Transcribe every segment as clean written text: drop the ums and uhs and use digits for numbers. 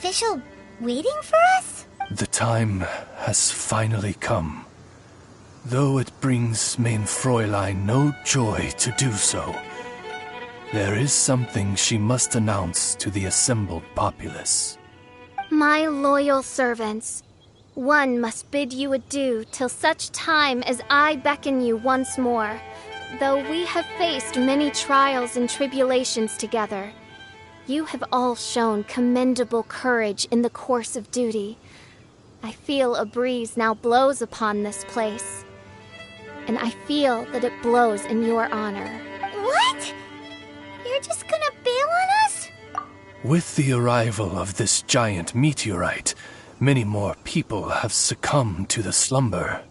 Official waiting for us? The time has finally come. Though it brings Mein Fräulein no joy to do so, there is something she must announce to the assembled populace. My loyal servants, one must bid you adieu till such time as I beckon you once more. Though we have faced many trials and tribulations together, you have all shown commendable courage in the course of duty. I feel a breeze now blows upon this place, and I feel that it blows in your honor. What? You're just gonna bail on us? With the arrival of this giant meteorite, many more people have succumbed to the slumber.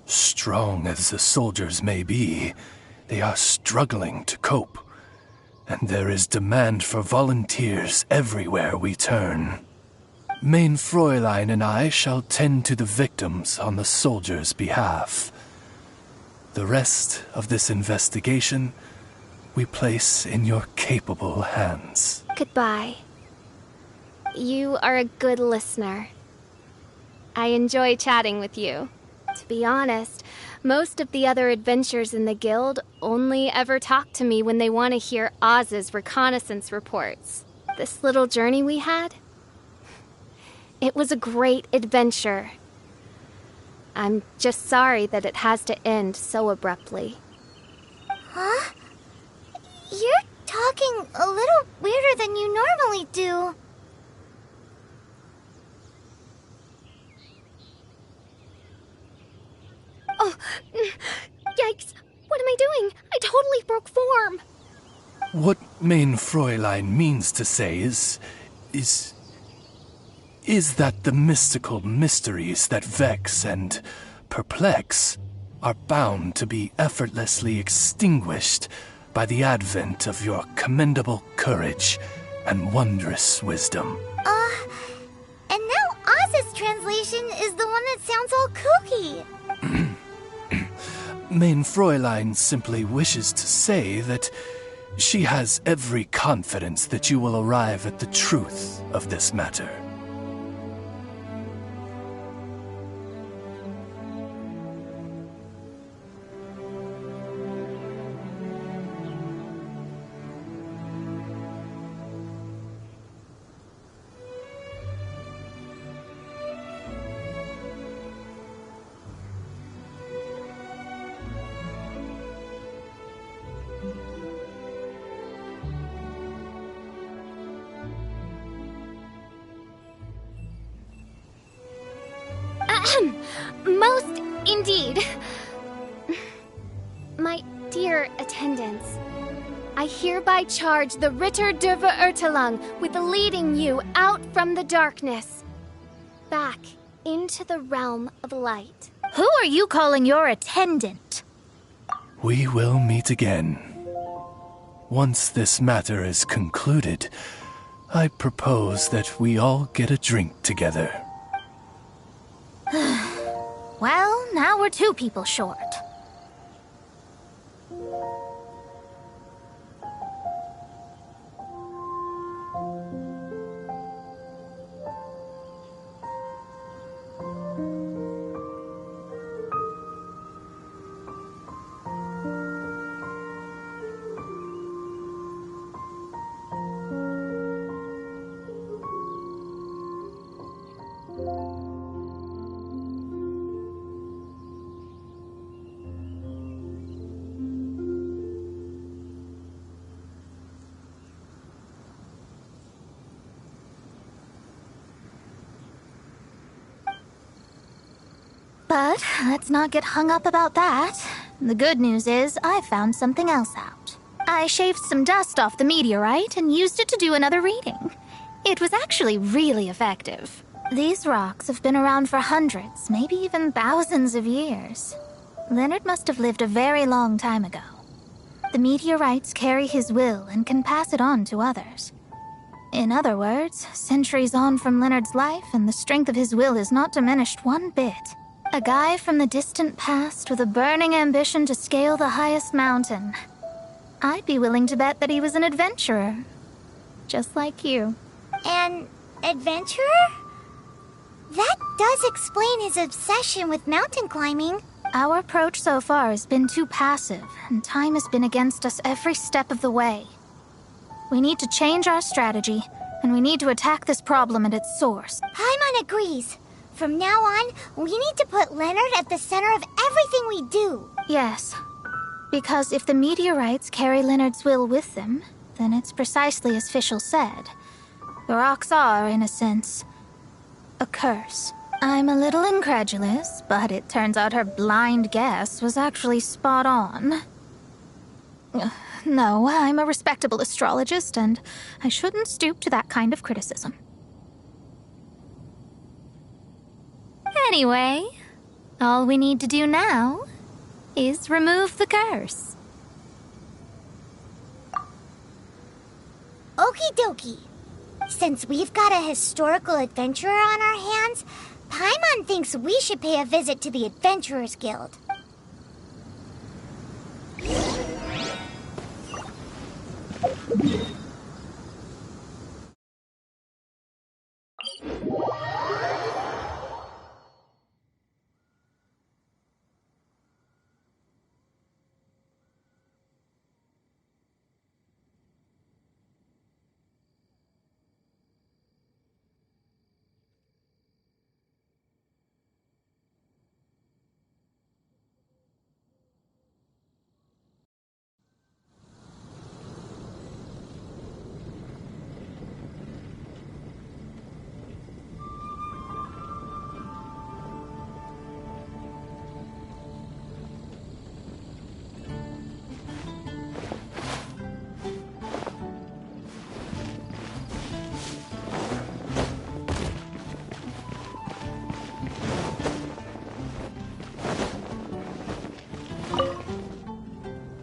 Strong as the soldiers may be, they are struggling to cope. And there is demand for volunteers everywhere we turn. Mein Fräulein and I shall tend to the victims on the soldiers' behalf. The rest of this investigation we place in your capable hands. Goodbye. You are a good listener. I enjoy chatting with you. To be honest, most of the other adventurers in the guild only ever talk to me when they want to hear Oz's reconnaissance reports. This little journey we had, it was a great adventure. I'm just sorry that it has to end so abruptly. Huh? You're talking a little weirder than you normally do. Oh, yikes! What am I doing? I totally broke form! What Mein Fräulein means to say is that the mystical mysteries that vex and perplex are bound to be effortlessly extinguished by the advent of your commendable courage and wondrous wisdom. And now Oz's translation is the one that sounds all kooky. Mein Fräulein simply wishes to say that she has every confidence that you will arrive at the truth of this matter. Most indeed. My dear attendants, I hereby charge the Ritter der Verirrtelung with leading you out from the darkness, back into the realm of light. Who are you calling your attendant? We will meet again. Once this matter is concluded, I propose that we all get a drink together. Well, now we're 2 people short. But let's not get hung up about that. The good news is I found something else out. I shaved some dust off the meteorite and used it to do another reading. It was actually really effective. These rocks have been around for hundreds, maybe even thousands of years. Leonard must have lived a very long time ago. The meteorites carry his will and can pass it on to others. In other words, centuries on from Leonard's life, and the strength of his will is not diminished one bit. A guy from the distant past with a burning ambition to scale the highest mountain. I'd be willing to bet that he was an adventurer. Just like you. An adventurer? That does explain his obsession with mountain climbing. Our approach so far has been too passive, and time has been against us every step of the way. We need to change our strategy, and we need to attack this problem at its source. Paimon agrees. From now on, we need to put Leonard at the center of everything we do. Yes, because if the meteorites carry Leonard's will with them, then it's precisely as Fischl said. The rocks are, in a sense, a curse. I'm a little incredulous, but it turns out her blind guess was actually spot on. No, I'm a respectable astrologist, and I shouldn't stoop to that kind of criticism. Anyway, all we need to do now is remove the curse. Okie dokie. Since we've got a historical adventurer on our hands, Paimon thinks we should pay a visit to the Adventurers Guild.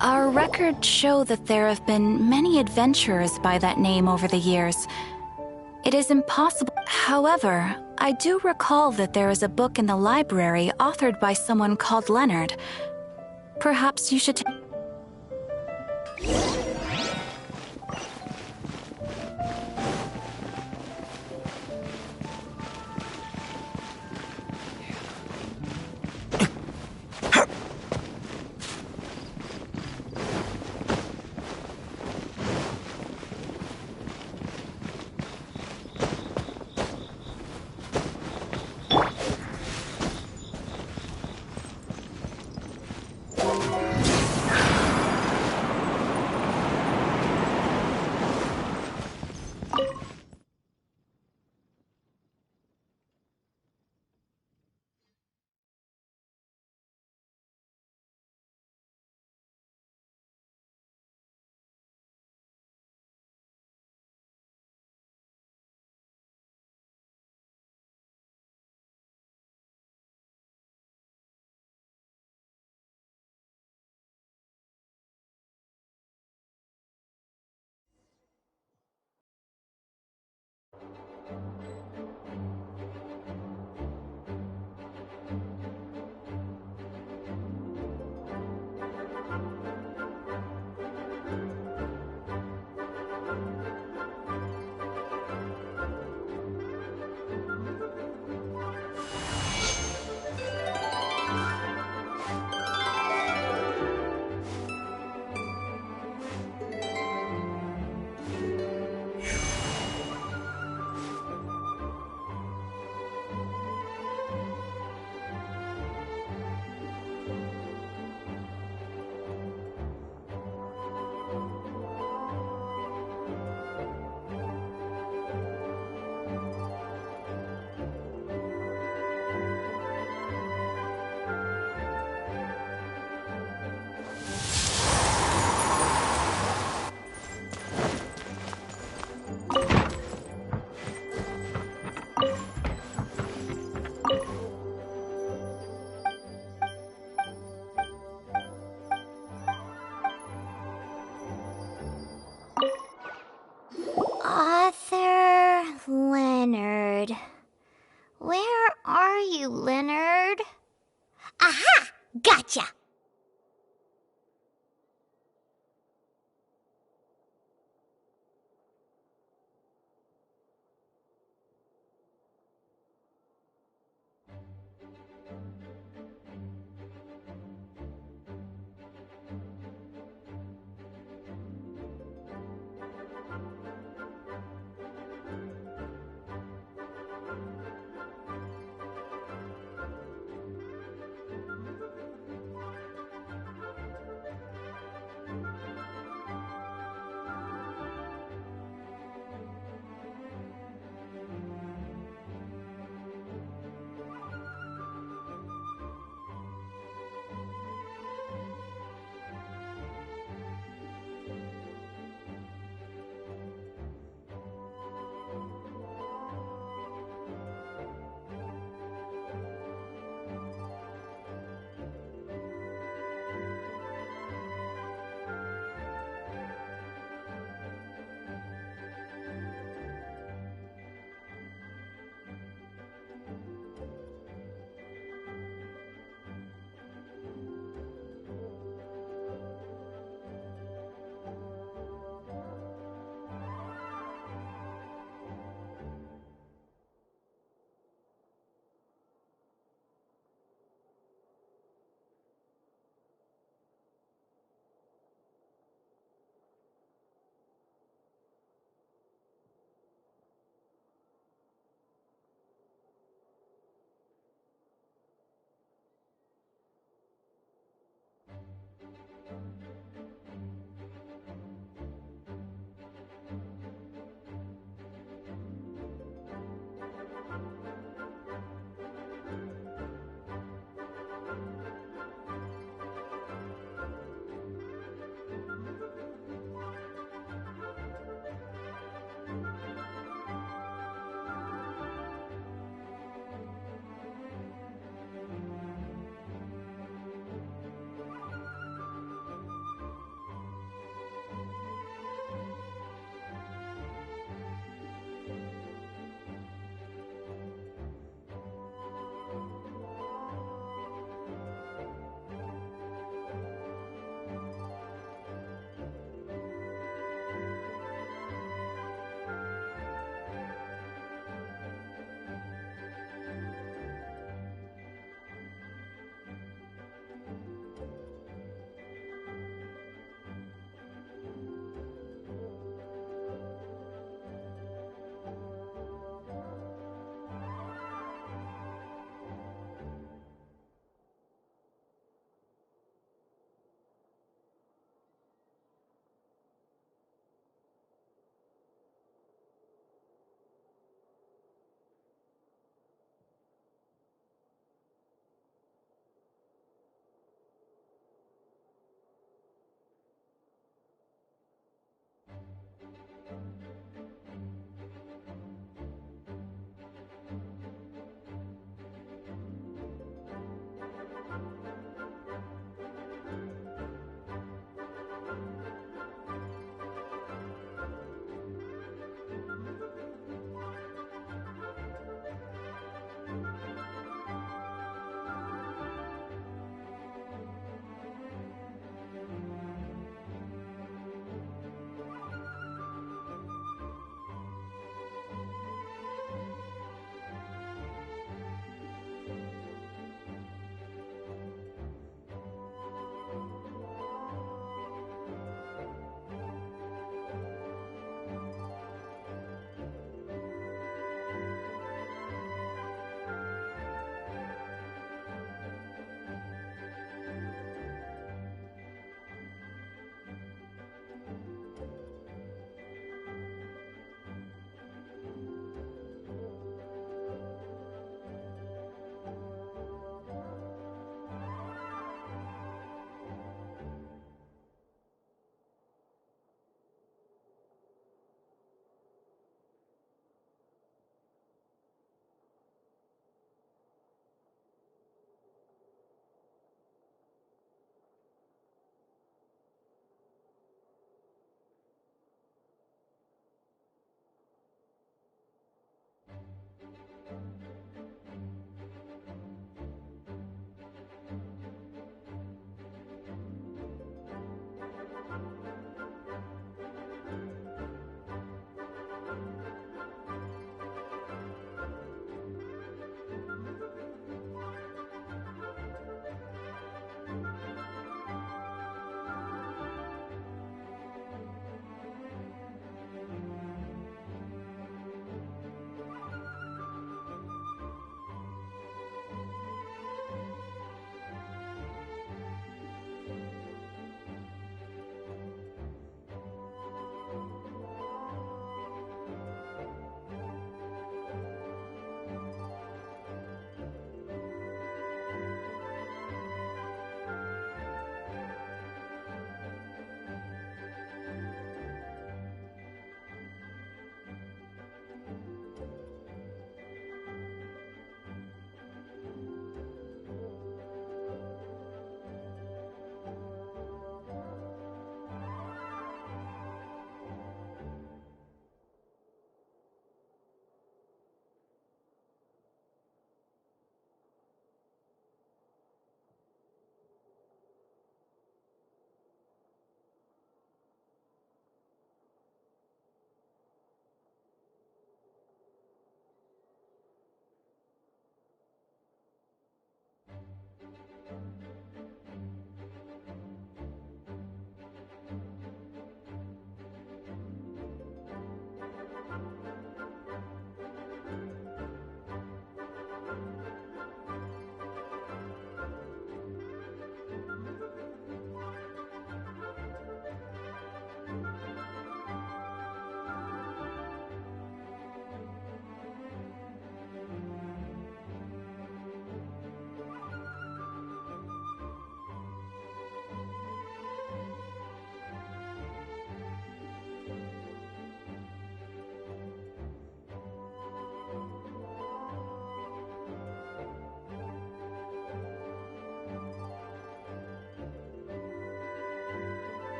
Our records show that there have been many adventurers by that name over the years. It is impossible. However, I do recall that there is a book in the library authored by someone called Leonard. Perhaps you should...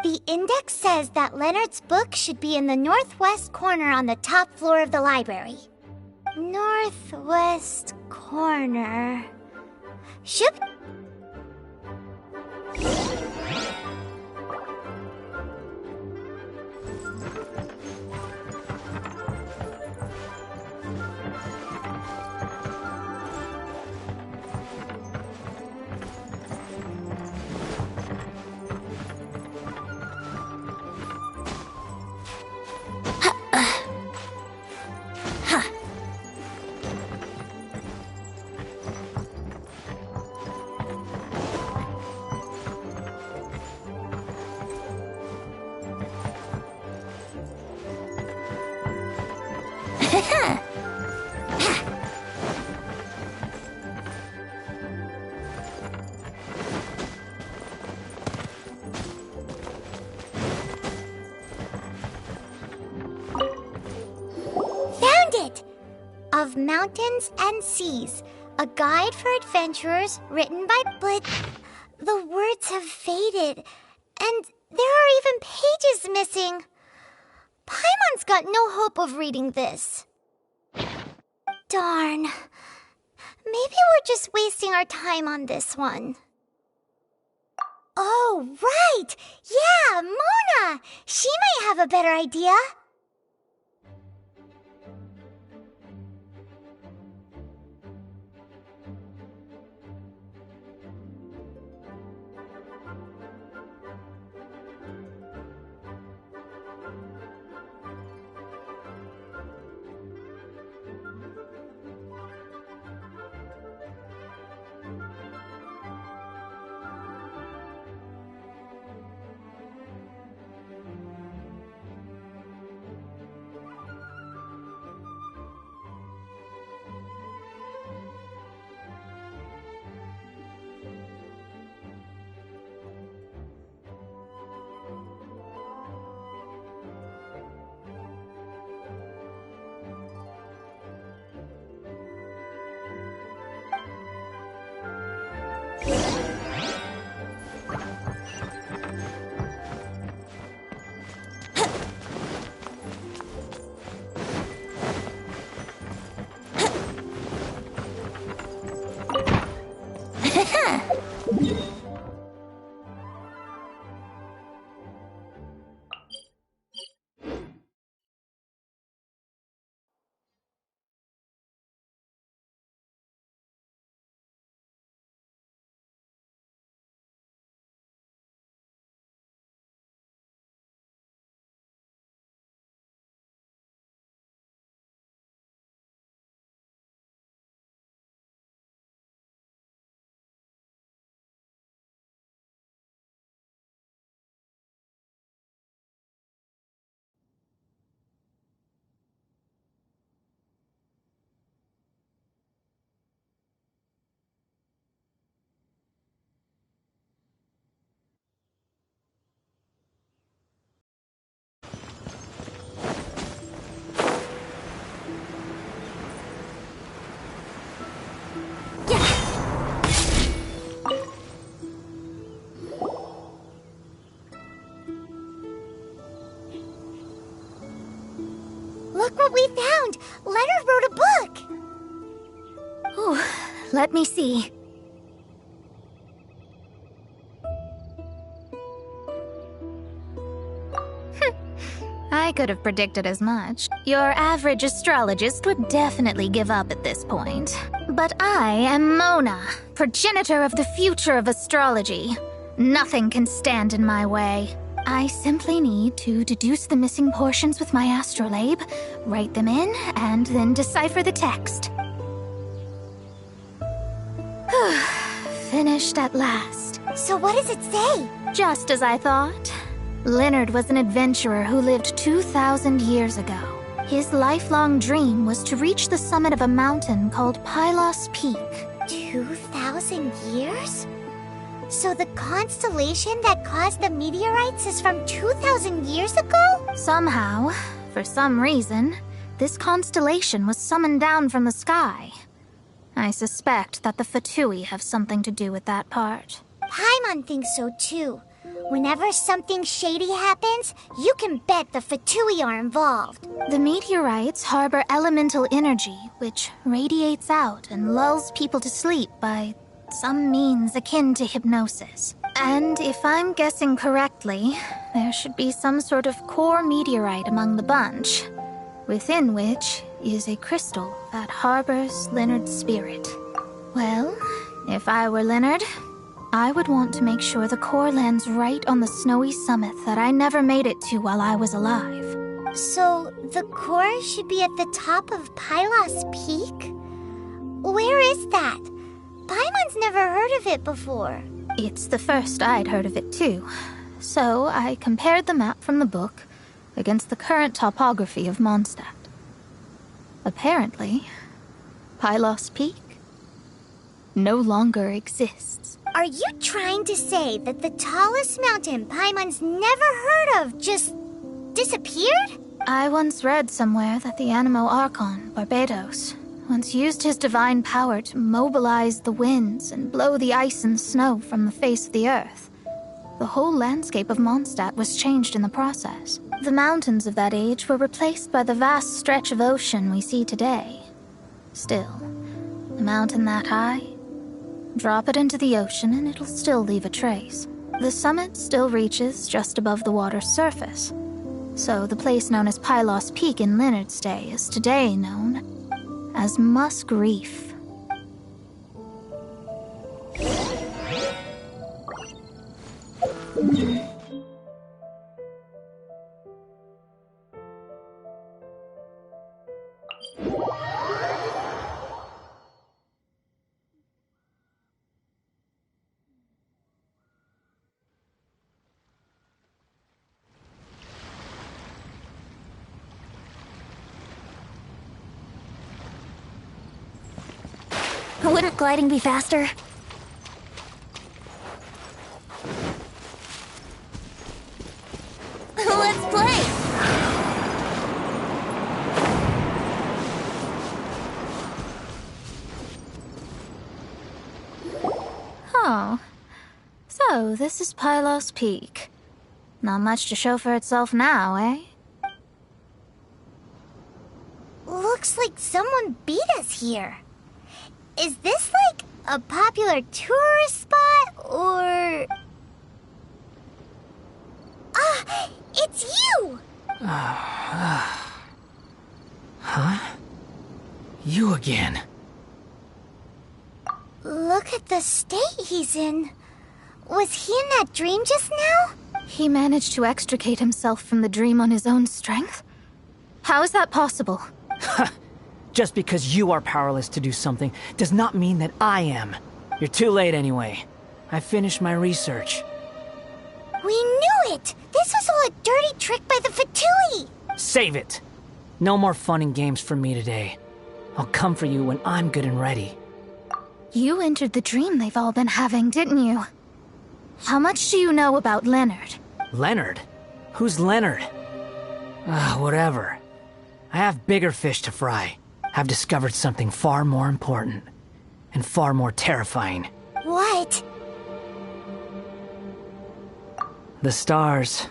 The index says that Leonard's book should be in the northwest corner on the top floor of the library. Northwest corner. Should... Of Mountains and Seas, a guide for adventurers written by But the words have faded, and there are even pages missing. Paimon's got no hope of reading this. Darn. Maybe we're just wasting our time on this one. Oh, right! Yeah, Mona! She might have a better idea. Look what we found! Leonard wrote a book! Ooh, let me see. I could have predicted as much. Your average astrologist would definitely give up at this point. But I am Mona, progenitor of the future of astrology. Nothing can stand in my way. I simply need to deduce the missing portions with my astrolabe, write them in, and then decipher the text. Finished at last. So what does it say? Just as I thought. Leonard was an adventurer who lived 2,000 years ago. His lifelong dream was to reach the summit of a mountain called Pylos Peak. 2,000 years? So the constellation that caused the meteorites is from 2,000 years ago? Somehow, for some reason, this constellation was summoned down from the sky. I suspect that the Fatui have something to do with that part. Paimon thinks so too. Whenever something shady happens, you can bet the Fatui are involved. The meteorites harbor elemental energy, which radiates out and lulls people to sleep by some means akin to hypnosis. And if I'm guessing correctly, there should be some sort of core meteorite among the bunch, within which is a crystal that harbors Leonard's spirit. Well, if I were Leonard, I would want to make sure the core lands right on the snowy summit that I never made it to while I was alive. So, the core should be at the top of Pylos Peak? Where is that? Paimon's never heard of it before. It's the first I'd heard of it too. So I compared the map from the book against the current topography of Mondstadt. Apparently, Pylos Peak no longer exists. Are you trying to say that the tallest mountain Paimon's never heard of just disappeared? I once read somewhere that the Animo Archon, Barbados, once used his divine power to mobilize the winds and blow the ice and snow from the face of the earth. The whole landscape of Mondstadt was changed in the process. The mountains of that age were replaced by the vast stretch of ocean we see today. Still, a mountain that high, drop it into the ocean and it'll still leave a trace. The summit still reaches just above the water's surface. So the place known as Pylos Peak in Leonard's day is today known as Musk Reef. Wouldn't gliding be faster? Let's play! Oh. So, this is Pylos Peak. Not much to show for itself now, eh? Looks like someone beat us here. Is this like a popular tourist spot, or... Ah, it's you! Huh? You again. Look at the state he's in. Was he in that dream just now? He managed to extricate himself from the dream on his own strength? How is that possible? Just because you are powerless to do something does not mean that I am. You're too late anyway. I finished my research. We knew it! This was all a dirty trick by the Fatui! Save it! No more fun and games for me today. I'll come for you when I'm good and ready. You entered the dream they've all been having, didn't you? How much do you know about Leonard? Leonard? Who's Leonard? Whatever. I have bigger fish to fry. I've discovered something far more important. And far more terrifying. What? The stars.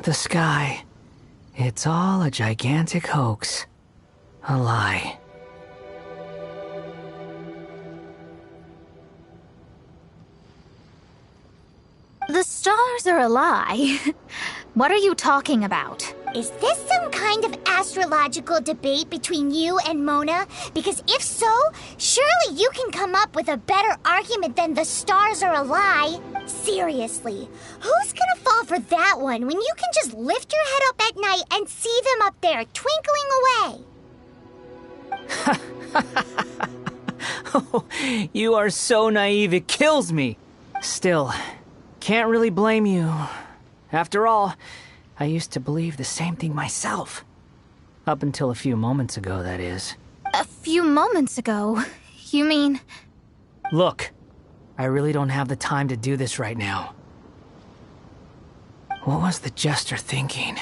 The sky. It's all a gigantic hoax. A lie. The stars are a lie. What are you talking about? Is this some kind of astrological debate between you and Mona? Because if so, surely you can come up with a better argument than the stars are a lie. Seriously, who's gonna fall for that one when you can just lift your head up at night and see them up there twinkling away? Oh, you are so naive it kills me. Still, can't really blame you. After all, I used to believe the same thing myself. Up until a few moments ago, that is. A few moments ago? You mean... Look, I really don't have the time to do this right now. What was the Jester thinking?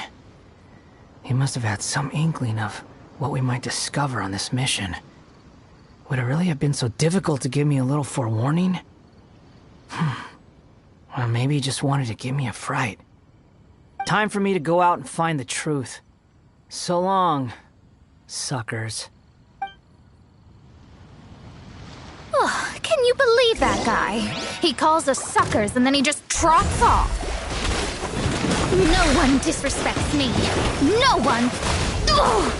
He must have had some inkling of what we might discover on this mission. Would it really have been so difficult to give me a little forewarning? Or maybe he just wanted to give me a fright. Time for me to go out and find the truth. So long, suckers. Oh, can you believe that guy? He calls us suckers and then he just trots off. No one disrespects me. No one. Ugh.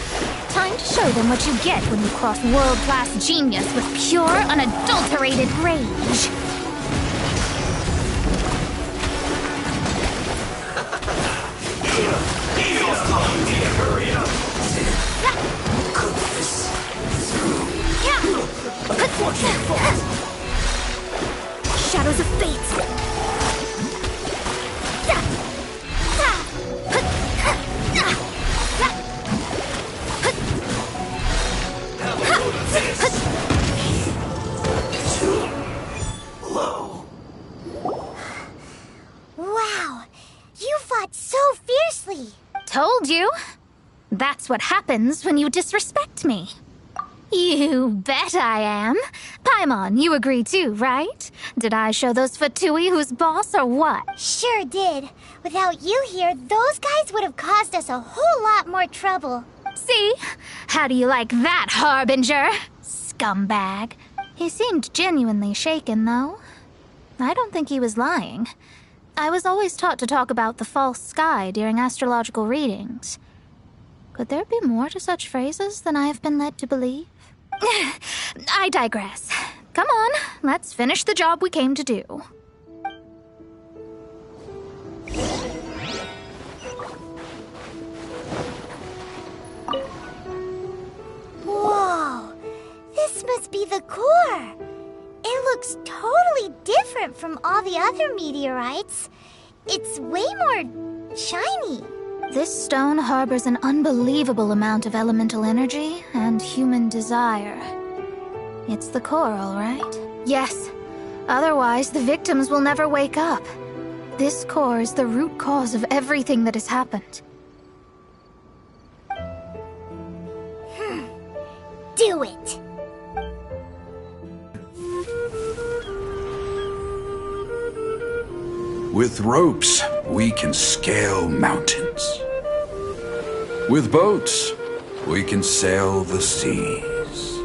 Time to show them what you get when you cross world-class genius with pure, unadulterated rage. Shadows of fate. Wow, you fought so fiercely. Told you. That's what happens when you disrespect me. You bet I am. Paimon, you agree too, right? Did I show those Fatui who's boss or what? Sure did. Without you here, those guys would have caused us a whole lot more trouble. See? How do you like that, Harbinger? Scumbag. He seemed genuinely shaken, though. I don't think he was lying. I was always taught to talk about the false sky during astrological readings. Could there be more to such phrases than I have been led to believe? I digress. Come on, let's finish the job we came to do. Whoa, this must be the core. It looks totally different from all the other meteorites. It's way more shiny. This stone harbors an unbelievable amount of elemental energy and human desire. It's the core, all right? Yes. Otherwise, the victims will never wake up. This core is the root cause of everything that has happened. Do it! With ropes, we can scale mountains. With boats, we can sail the seas.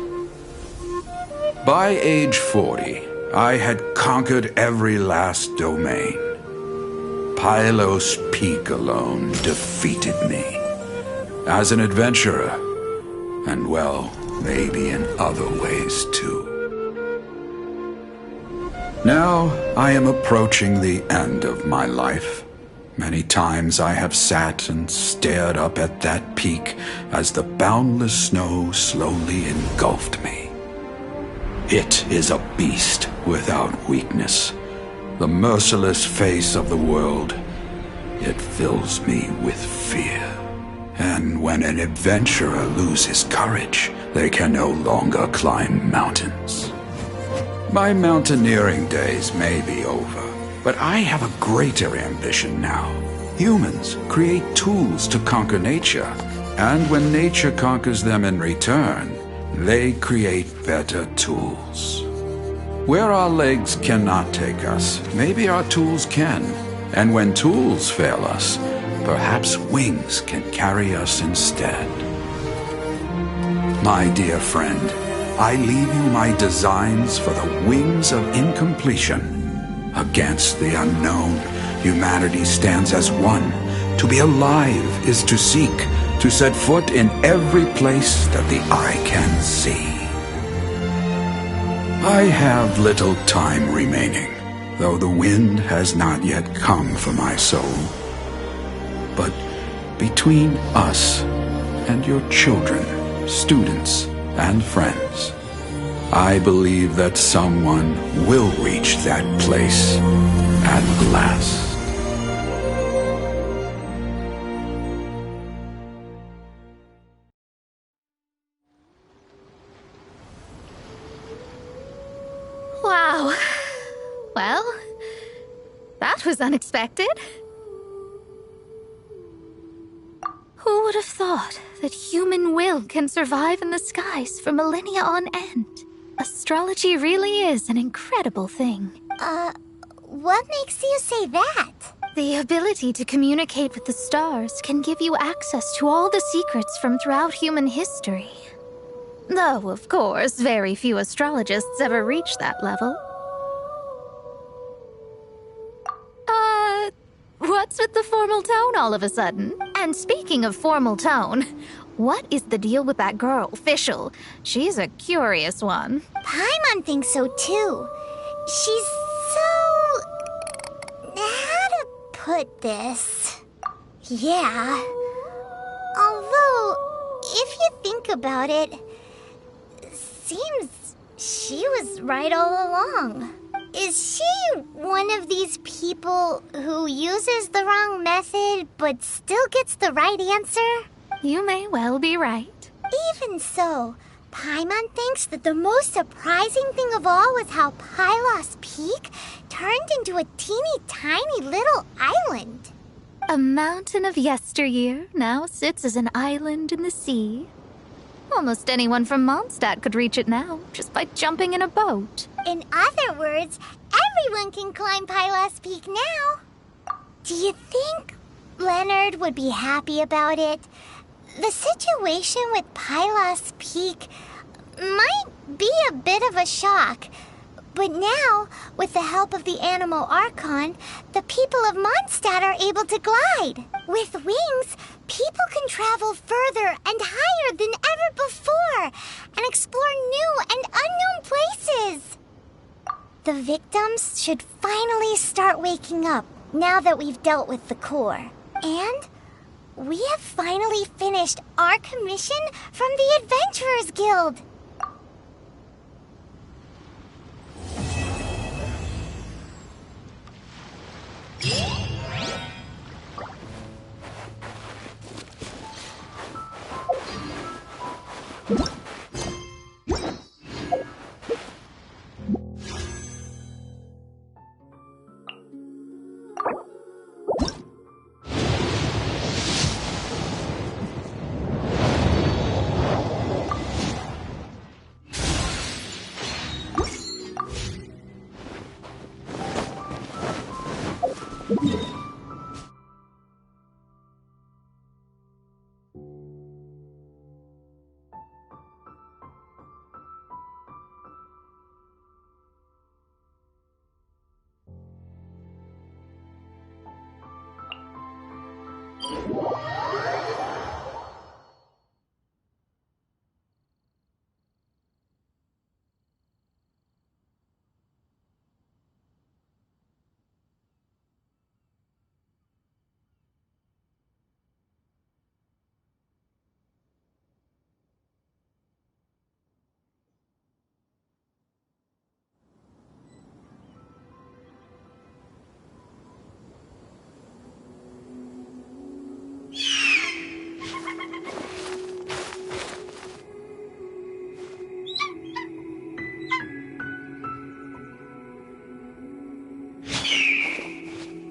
By age 40, I had conquered every last domain. Pylos Peak alone defeated me. As an adventurer, and well, maybe in other ways too. Now, I am approaching the end of my life. Many times I have sat and stared up at that peak as the boundless snow slowly engulfed me. It is a beast without weakness, the merciless face of the world. It fills me with fear. And when an adventurer loses courage, they can no longer climb mountains. My mountaineering days may be over, but I have a greater ambition now. Humans create tools to conquer nature, and when nature conquers them in return, they create better tools. Where our legs cannot take us, maybe our tools can. And when tools fail us, perhaps wings can carry us instead. My dear friend, I leave you my designs for the wings of incompletion. Against the unknown, humanity stands as one. To be alive is to seek, to set foot in every place that the eye can see. I have little time remaining, though the wind has not yet come for my soul. But between us and your children, students, and friends, I believe that someone will reach that place at last. Wow. Well, that was unexpected. Who would have thought that human will can survive in the skies for millennia on end? Astrology really is an incredible thing. What makes you say that? The ability to communicate with the stars can give you access to all the secrets from throughout human history. Though, of course, very few astrologists ever reach that level. What's with the formal tone all of a sudden? And speaking of formal tone, what is the deal with that girl, Fischl? She's a curious one. Paimon thinks so too. She's so... how to put this? Yeah. Although, if you think about it, seems she was right all along. Is she one of these people who uses the wrong method but still gets the right answer? You may well be right. Even so, Paimon thinks that the most surprising thing of all was how Pylos Peak turned into a teeny tiny little island. A mountain of yesteryear now sits as an island in the sea. Almost anyone from Mondstadt could reach it now, just by jumping in a boat. In other words, everyone can climb Pylos Peak now. Do you think Leonard would be happy about it? The situation with Pylos Peak might be a bit of a shock. But now, with the help of the Animal Archon, the people of Mondstadt are able to glide. With wings, people can travel further and higher than ever before and explore new and unknown places. The victims should finally start waking up now that we've dealt with the core. And we have finally finished our commission from the Adventurers Guild.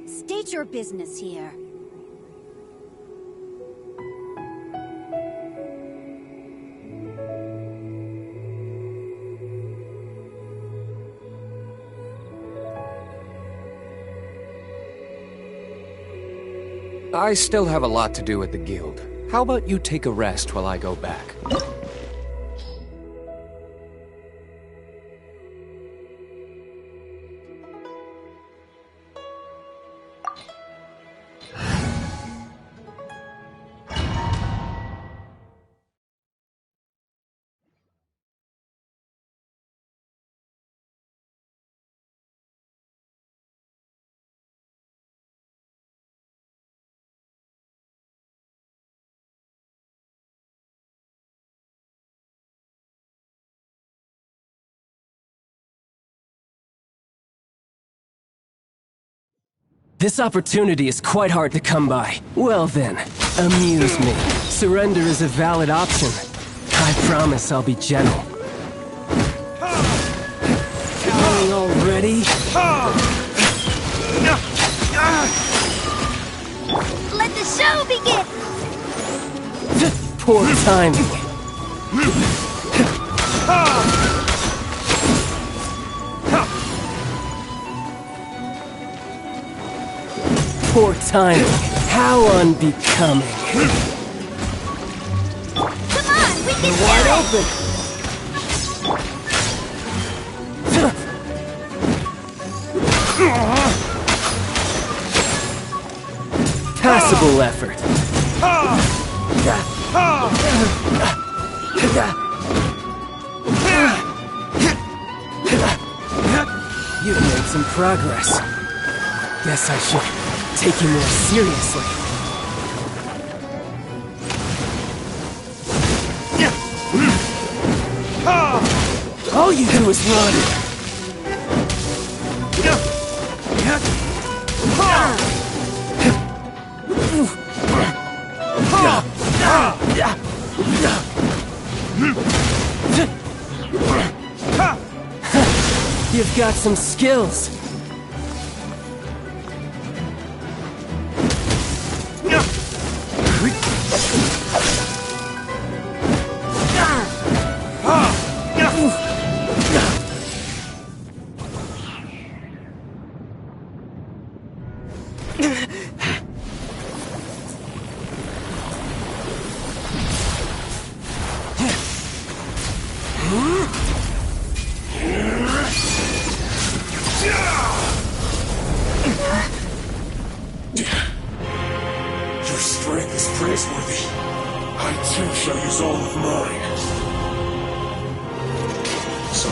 State your business here. I still have a lot to do at the guild. How about you take a rest while I go back? This opportunity is quite hard to come by. Well then, amuse me. Surrender is a valid option. I promise I'll be gentle. Going already? Let the show begin! Poor timing. Poor timing. How unbecoming. Come on, we can do Wide it! open. Passable effort. You've made some progress. Guess I should take you more seriously. All you do is run. You've got some skills. Your strength is praiseworthy. I too shall use all of mine. So,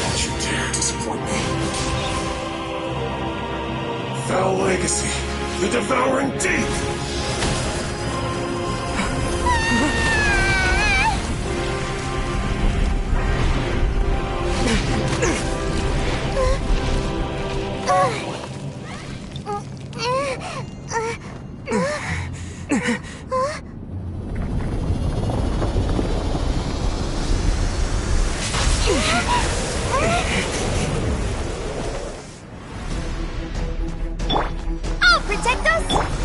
don't you dare disappoint me. Foul legacy, the devouring deep! I'll protect us!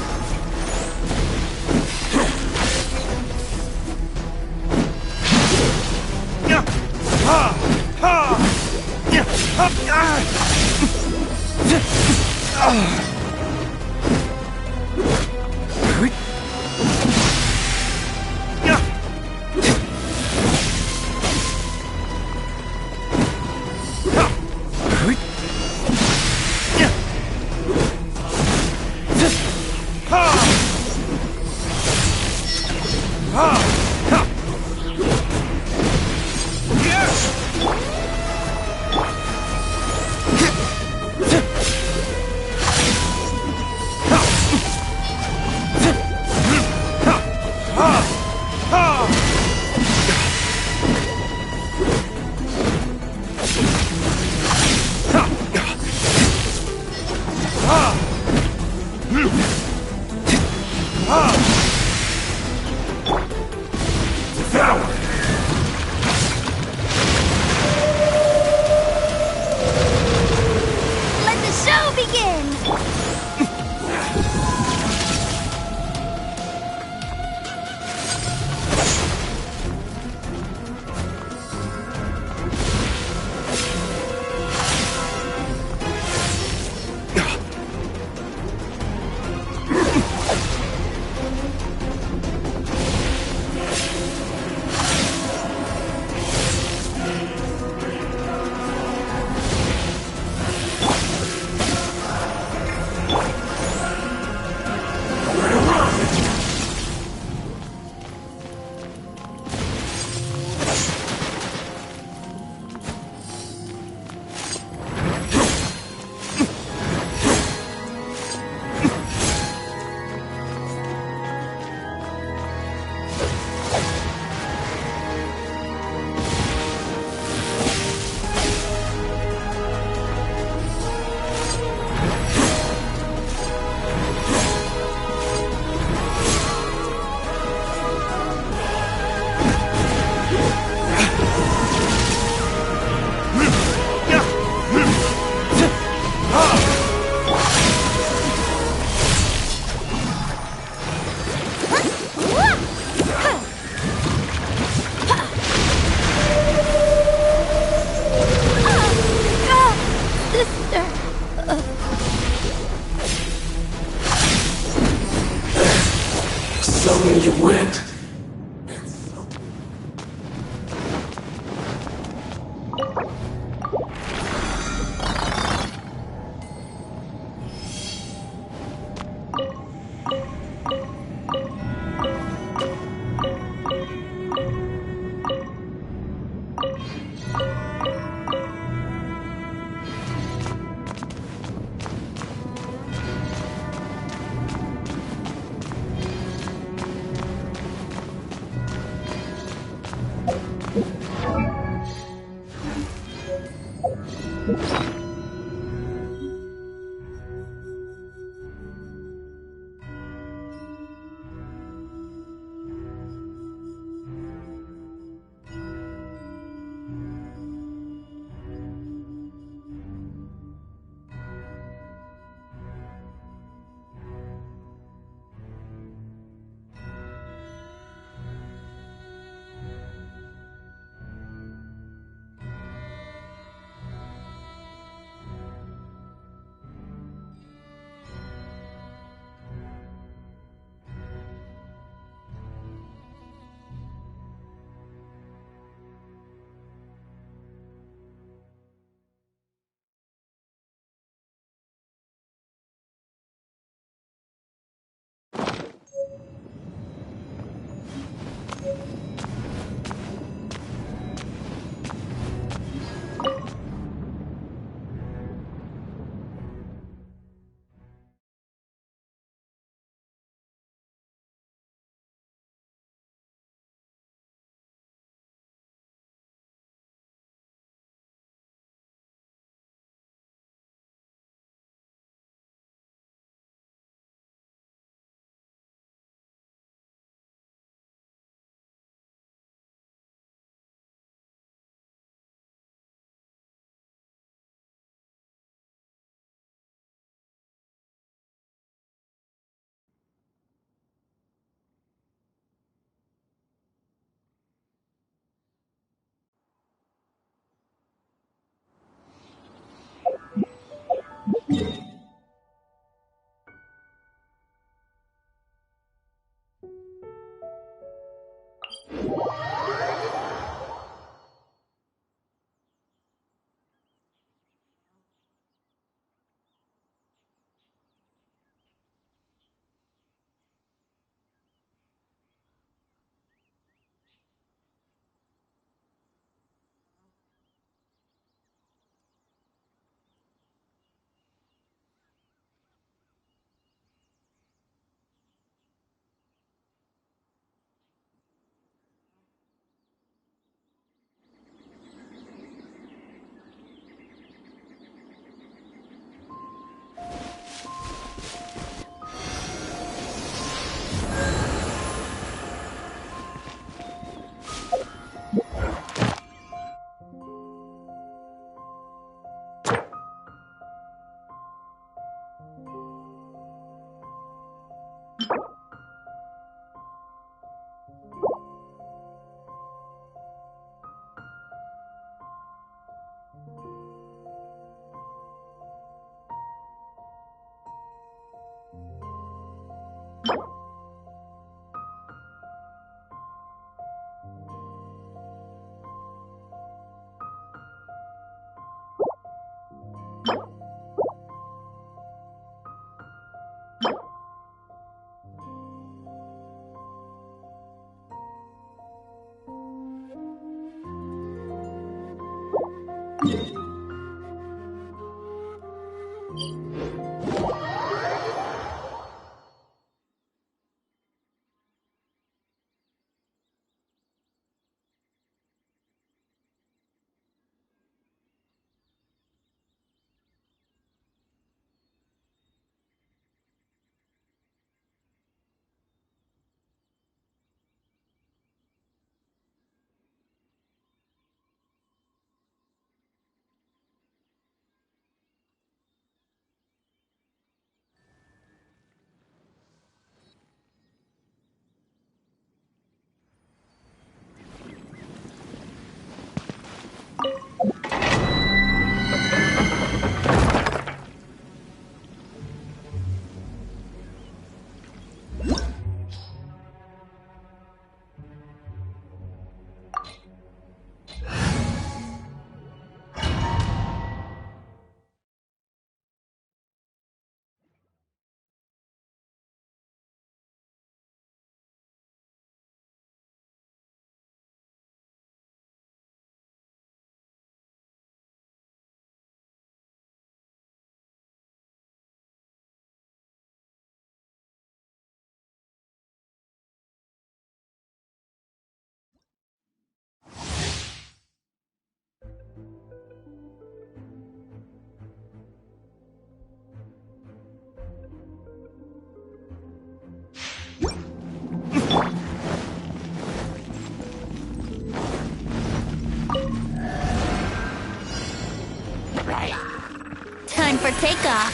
takeoff.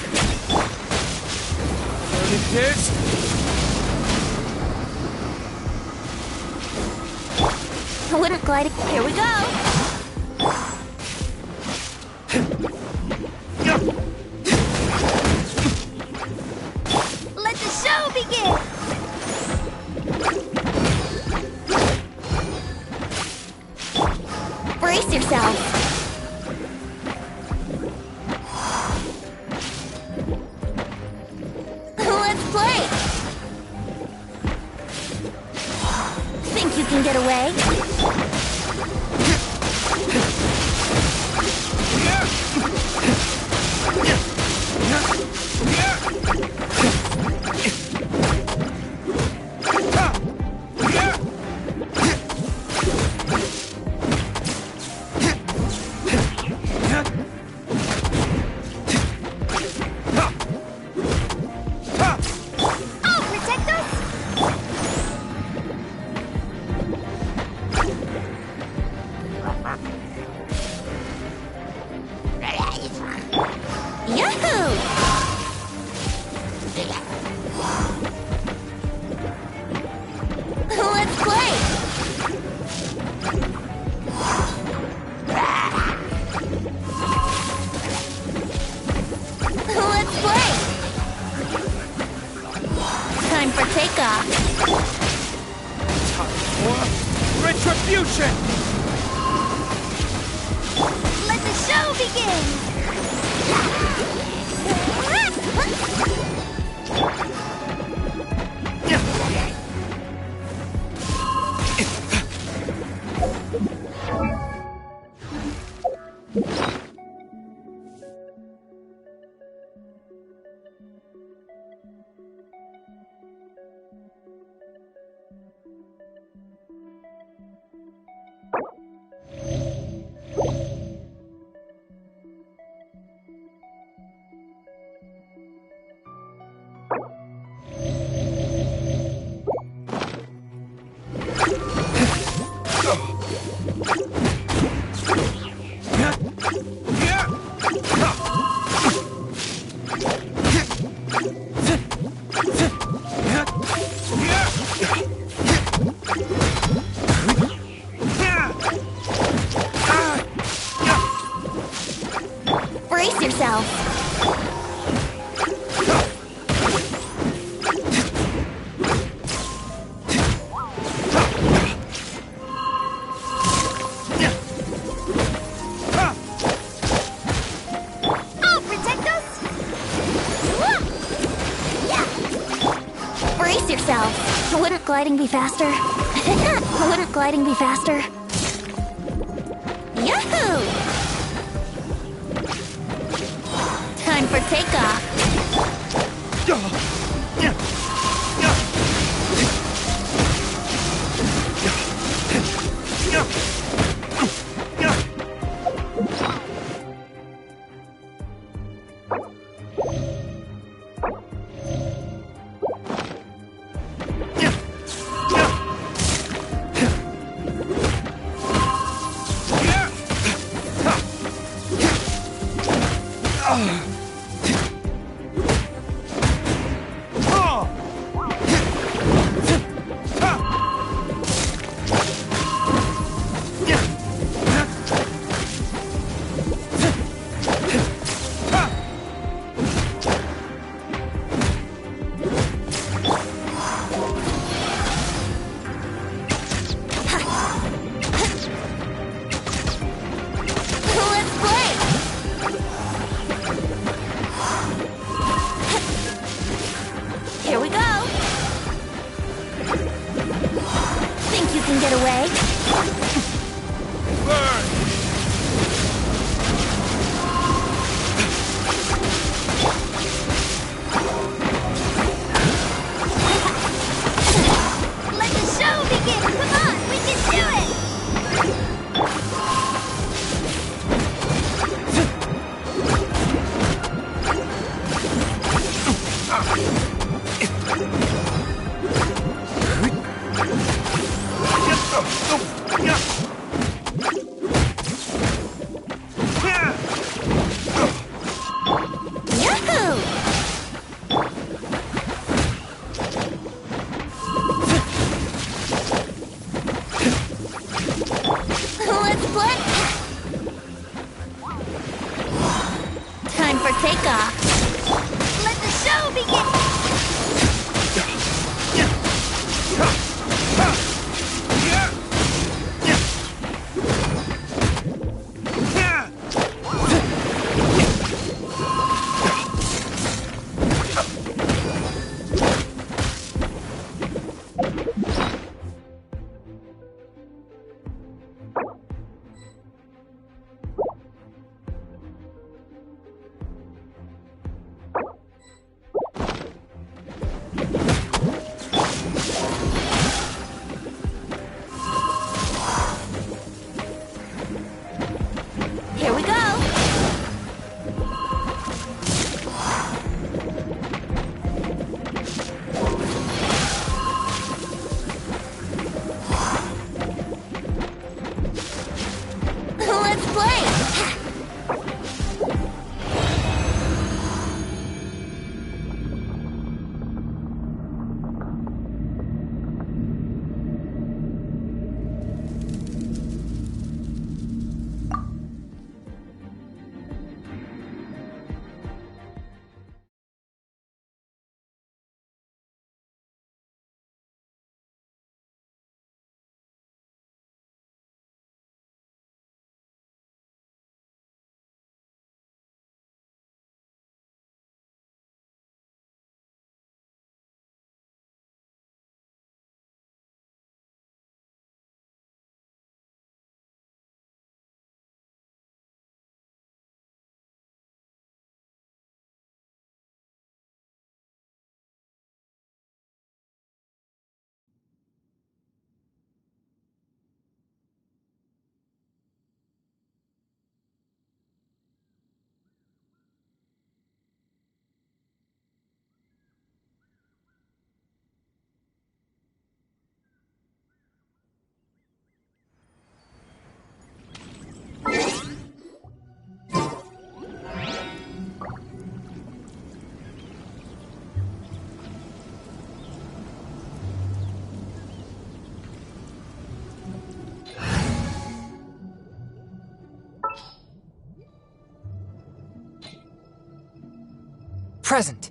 Kids? Wouldn't glide. Here we go. Let the show begin. Brace yourself. Let's play. Think you can get away? Retribution! Let the show begin! Brace yourself. I'll protect us. Brace yourself. Wouldn't gliding be faster? Wouldn't gliding be faster? Yahoo! Time for takeoff. Here we go. Think you can get away? Burn! Let the show begin! Come on, we can do it! present.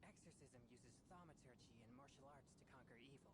Exorcism uses thaumaturgy and martial arts to conquer evil.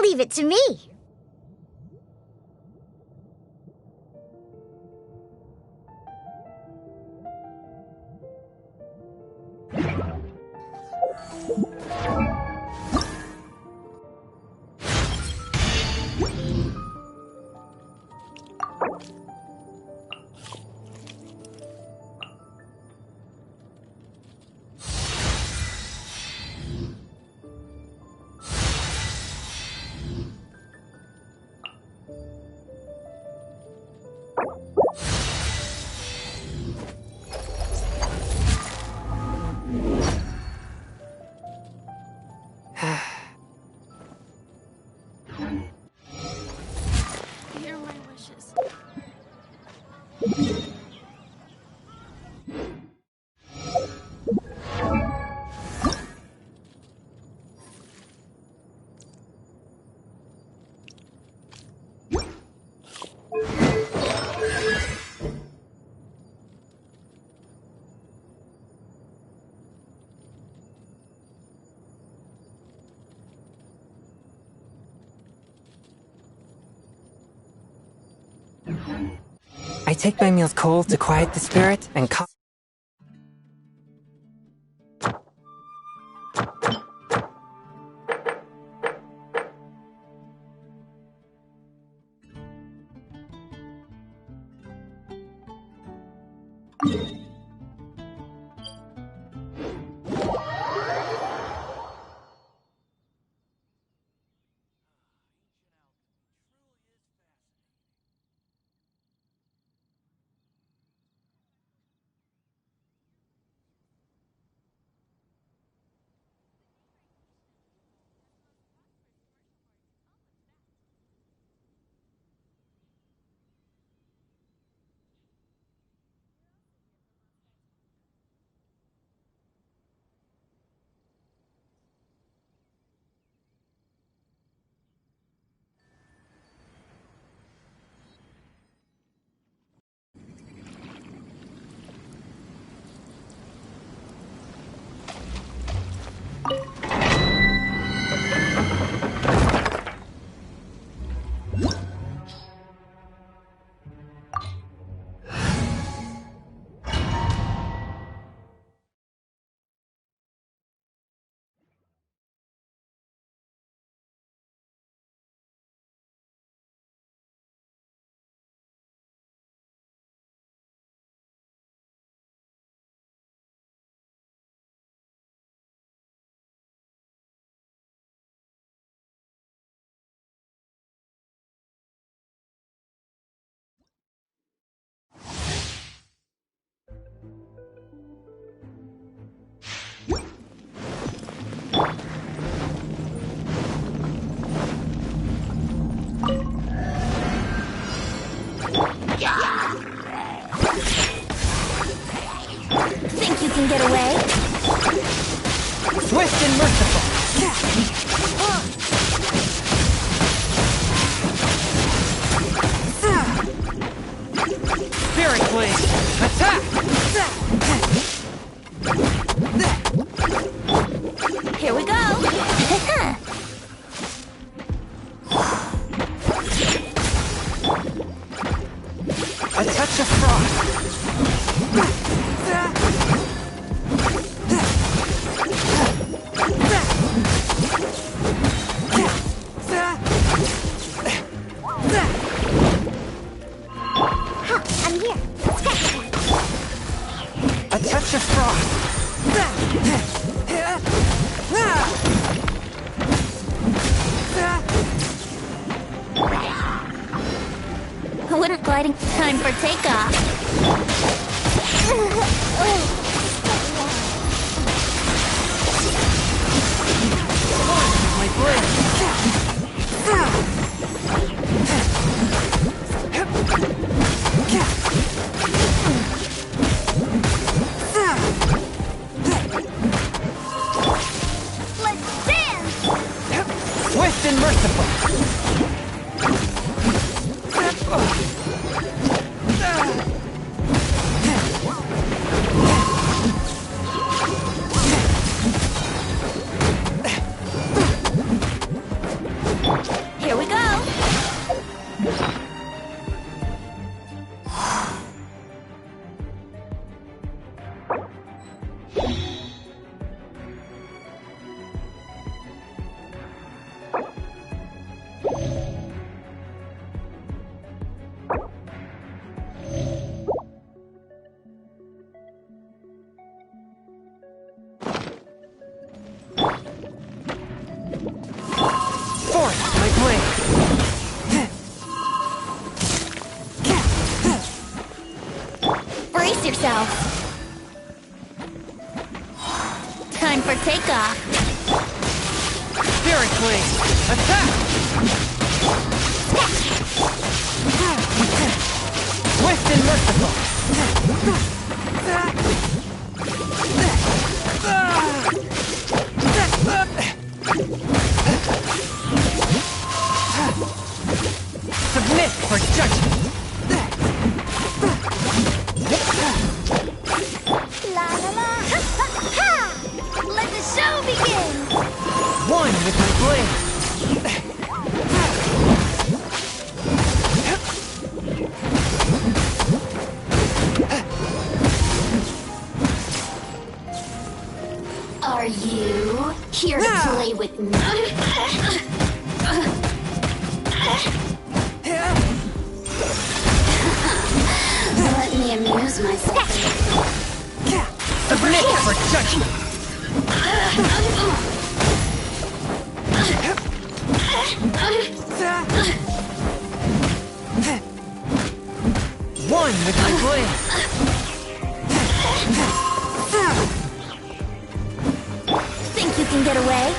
Leave it to me. Hear my wishes. I take my meals cold to quiet the spirit and calm. lighting. Time for takeoff. My blade! Let's dance! Swift and merciful! Here we go! Force my blade! Brace yourself. Time for takeoff. Spirit blade! Attack! Swift and merciful! Submit for judgment! La la la! Ha, ha, ha! Let the show begin! One with my blade! Are you here to play with me? Let me amuse myself. Submit for judgment! One with my blade! Think you can get away?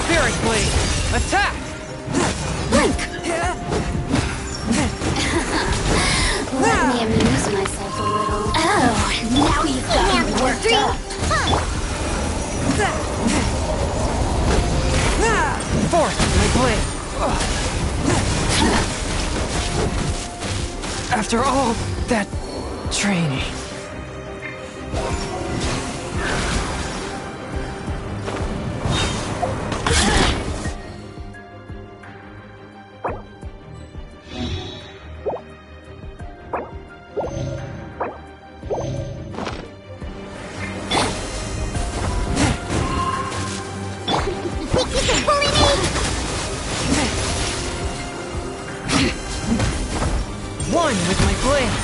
Spirit blade! Attack! Blink! Let me amuse myself a little. Oh, now you've got me worked up. Force my blade! After all that training... One with my blade!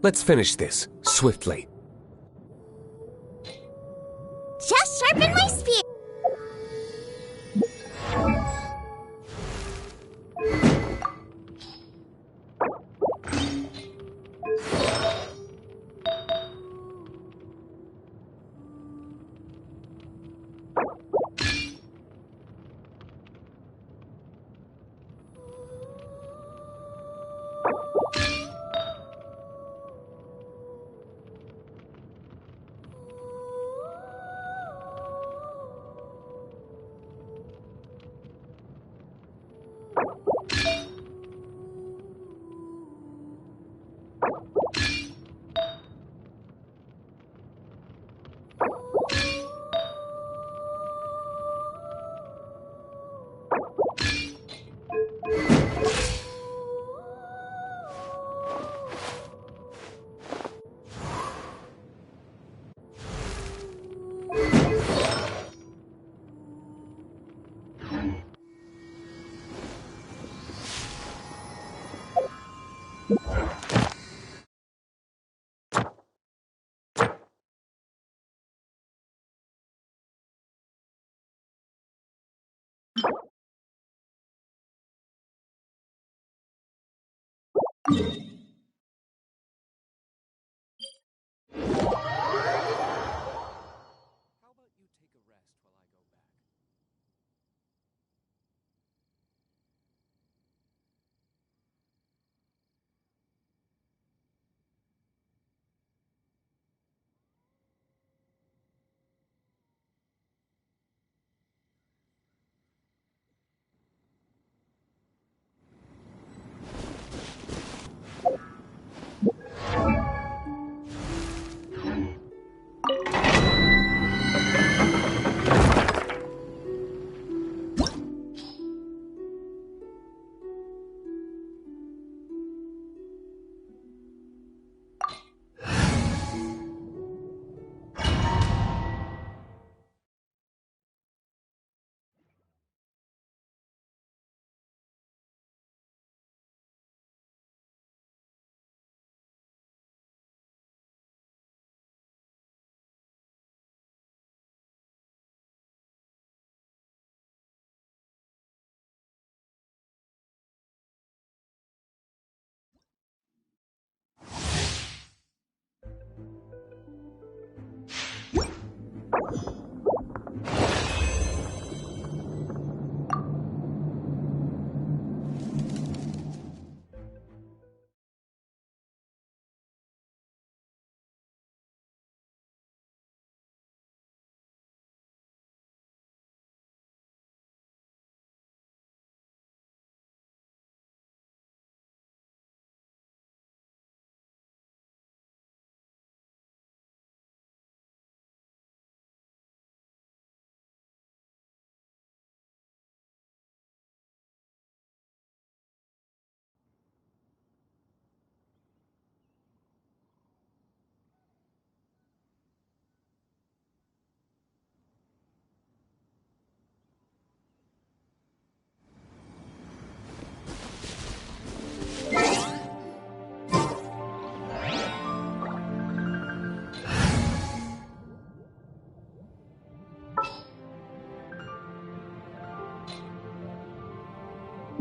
Let's finish this, swiftly. Just sharpen my spear.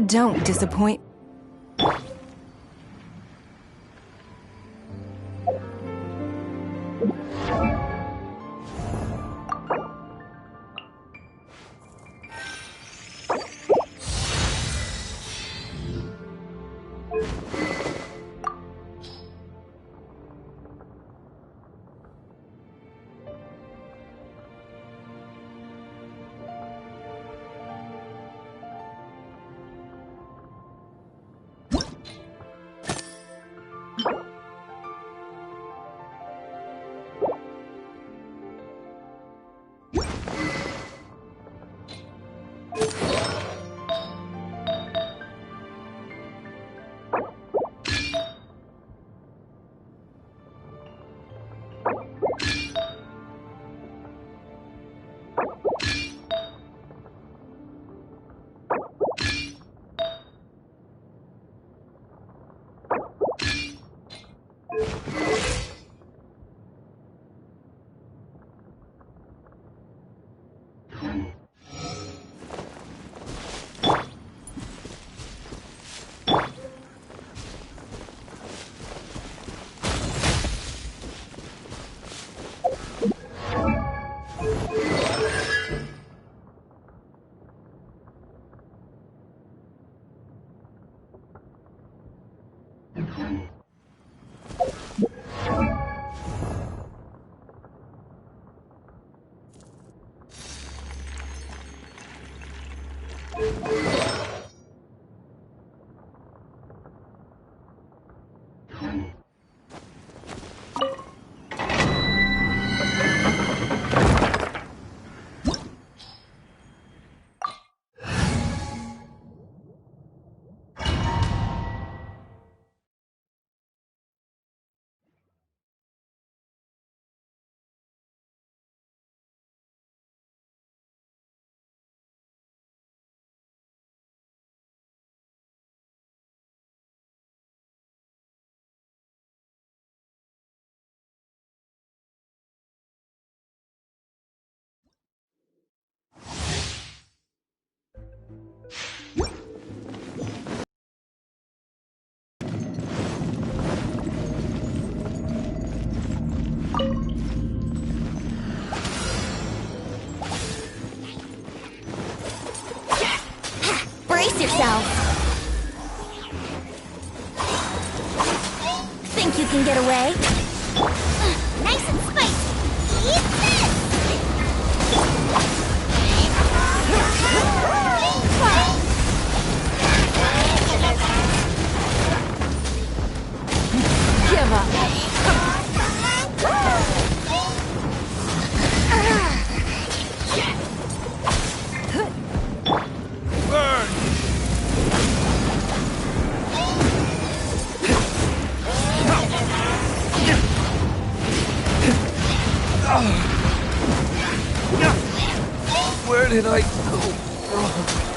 Don't disappoint. Brace yourself! Think you can get away? Nice and spicy! Eat this! Give up! Where did I go wrong?